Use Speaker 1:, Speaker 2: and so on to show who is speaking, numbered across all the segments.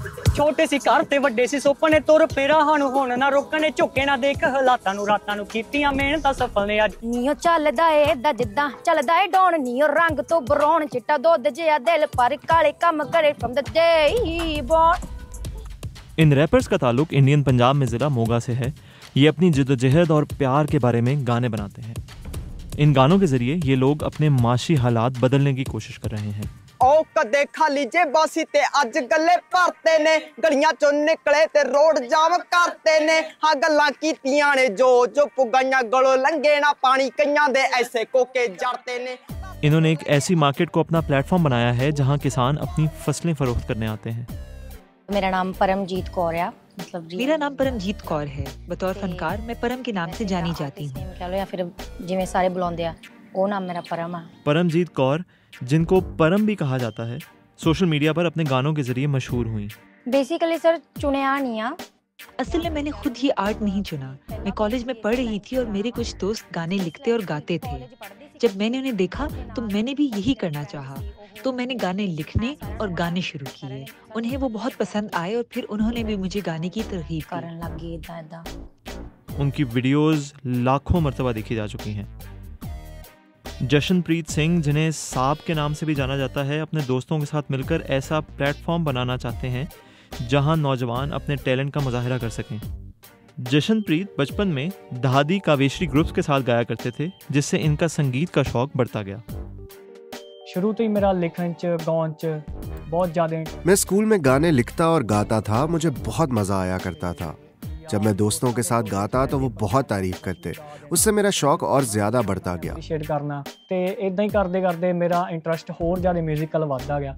Speaker 1: छोटे सी घर ते वड्डे सी सुपने तुर पेरा हानू हुण ना रोकने झुके ना देख हालातां नू रातां नू कीतियां मेहनतां सफल ने अज
Speaker 2: नीओ चलदा ए दा जिद्दां चलदा ए डॉन नीओ रंग तो ब्राउन चिट्टा दुध जिहा दिल पर काले कम करे from the day he born.
Speaker 3: In rappers का ताल्लुक इंडियन पंजाब में ज़िला मोगा से है। ये अपनी जिद्दोजहद और प्यार के बारे में गाने बनाते हैं। इन गानों के जरिए ये लोग अपने माशी हालात बदलने की कोशिश कर रहे हैं।
Speaker 4: ओ कदे खाली जे बासी ते अज गले भरते ने गलियां चों निकले ते रोड जाम करते ने हां गल्लां कीतियां ने जो जो पुगाइयां गलों लंघे ना पानी कईयां दे ऐसे कोके जड़ते ने।
Speaker 3: इन्होंने एक ऐसी मार्केट को अपना प्लेटफॉर्म बनाया है जहां किसान अपनी फसलें फरोख्त करने आते हैं।
Speaker 2: मेरा नाम परमजीत कौर है।
Speaker 5: मेरा नाम परमजीत कौर है। बतौर फनकार मैं परम के नाम से जानी जाती हूँ।
Speaker 2: कह लो या फिर जिवें सारे बुलाते हैं वो नाम मेरा परम है।
Speaker 3: परमजीत कौर, जिनको परम भी कहा जाता है, सोशल मीडिया पर अपने गानों के जरिए मशहूर हुई।
Speaker 2: बेसिकली सर चुनिया नहीं है।
Speaker 5: असल में मैंने खुद ये आर्ट नहीं चुना। मैं कॉलेज में पढ़ रही थी और मेरे कुछ दोस्त गाने लिखते और गाते थे। जब मैंने उन्हें देखा तो मैंने भी यही करना चाहा, तो मैंने गाने लिखने और गाने शुरू किए। उन्हें वो बहुत पसंद आए और फिर उन्होंने भी मुझे गाने की तरगीब
Speaker 2: करने लगी।
Speaker 3: उनकी वीडियोस लाखों मर्तबा देखी जा चुकी हैं। जशनप्रीत सिंह, जिन्हें साब के नाम से भी जाना जाता है, अपने दोस्तों के साथ मिलकर ऐसा प्लेटफॉर्म बनाना चाहते हैं जहां नौजवान अपने टैलेंट का मुजाहिरा कर सकें। जशनप्रीत बचपन में दहादी कावेश्री ग्रुप्स के साथ गाया करते थे, जिससे इनका संगीत का शौक बढ़ता गया।
Speaker 1: शुरू तो ही मेरा लिखन च गाउन च बहुत ज़्यादा।
Speaker 6: मैं स्कूल में गाने लिखता और गाता था। मुझे बहुत मज़ा आया करता था। जब मैं दोस्तों के साथ गाता तो वो बहुत तारीफ करते। उससे मेरा शौक और ज़्यादा बढ़ता गया।
Speaker 1: शेयर करना ते इदां ही करते करते मेरा इंटरेस्ट होर ज़्यादा म्यूजिकल बढ़ता गया।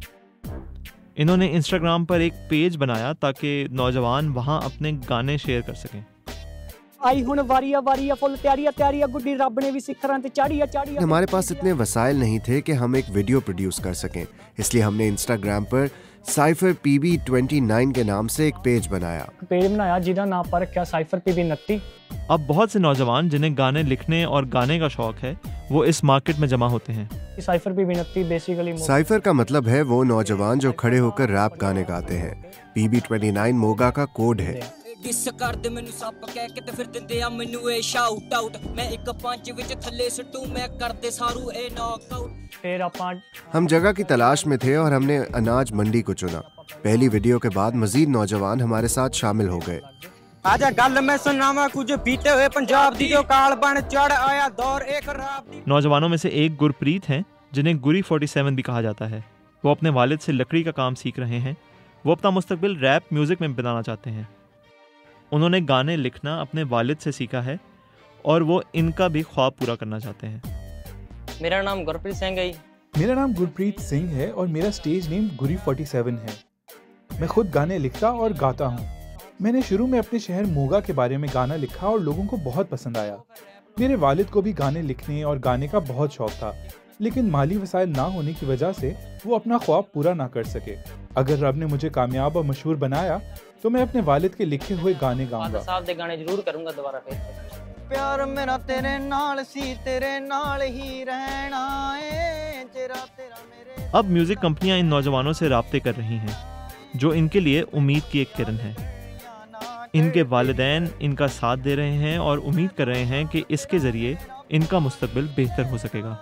Speaker 3: इन्होंने इंस्टाग्राम पर एक पेज बनाया ताकि नौजवान वहां अपने गाने शेयर कर सकें।
Speaker 1: आई हुण वारिया वारिया फुल तैयारिया गुड्डी रब ने भी सिखरां ते चाड़िया।
Speaker 6: हमारे पास इतने वसाइल नहीं थे कि हम एक वीडियो प्रोड्यूस कर सकें, इसलिए हमने इंस्टाग्राम पर साइफर PB29 के नाम से एक पेज बनाया
Speaker 1: जिसका नाम पर रखा साइफर PB29।
Speaker 3: अब बहुत से नौजवान जिन्हें गाने लिखने और गाने का शौक है वो इस मार्केट में जमा होते हैं।
Speaker 1: साइफर PB29 बेसिकली
Speaker 6: साइफर का मतलब है वो नौजवान जो खड़े होकर रैप गाने गाते हैं। PB29 मोगा का कोड है।
Speaker 7: दिस कर दे मैनू सप कह के ते फिर दिंदे आ मैनू ए शाउट आउट। मैं एक पंच विच थल्ले सटू मैं कर दे सारू ए नॉकआउट।
Speaker 1: फिर
Speaker 6: हम जगह की तलाश में थे और हमने अनाज मंडी को चुना। पहली वीडियो के बाद मजीद नौजवान हमारे साथ शामिल हो गए।
Speaker 4: आजा गल मैं सुनावा कुछ बीते हुए पंजाब दी जो काल बन चढ़ आया दौर एक रात दी।
Speaker 3: नौजवानों में से एक गुरप्रीत हैं, जिन्हें गुरी 47 भी कहा जाता है। वो अपने वालिद से लकड़ी का काम सीख रहे हैं। वो अपना मुस्तकबिल रैप म्यूजिक में बनाना चाहते हैं। उन्होंने गाने लिखना अपने वालिद से सीखा है और वो इनका भी ख्वाब पूरा करना चाहते हैं।
Speaker 8: मेरा नाम गुरप्रीत सिंह है।
Speaker 9: मेरा नाम गुरप्रीत सिंह है और मेरा स्टेज नेम गुरी 47 है। मैं खुद गाने लिखता और गाता हूँ। मैंने शुरू में अपने शहर मोगा के बारे में गाना लिखा और लोगों को बहुत पसंद आया। मेरे वालिद को भी गाने लिखने और गाने का बहुत शौक था, लेकिन माली वसाइल ना होने की वजह से वो अपना ख्वाब पूरा ना कर सके। अगर रब ने मुझे कामयाब और मशहूर बनाया तो मैं अपने वालिद के लिखे हुए गाने गाऊंगा।
Speaker 8: साहब दे गाने जरूर करूंगा दोबारा फिर।
Speaker 4: प्यार मेरा तेरे नाल सी तेरे नाल ही रहना है तेरा मेरे।
Speaker 3: अब म्यूजिक कंपनियां इन नौजवानों से राब्ते कर रही हैं, जो इनके लिए उम्मीद की एक किरण है। इनके वालिदैन इनका साथ दे रहे हैं और उम्मीद कर रहे हैं कि इसके जरिए इनका मुस्तकबिल बेहतर हो सकेगा।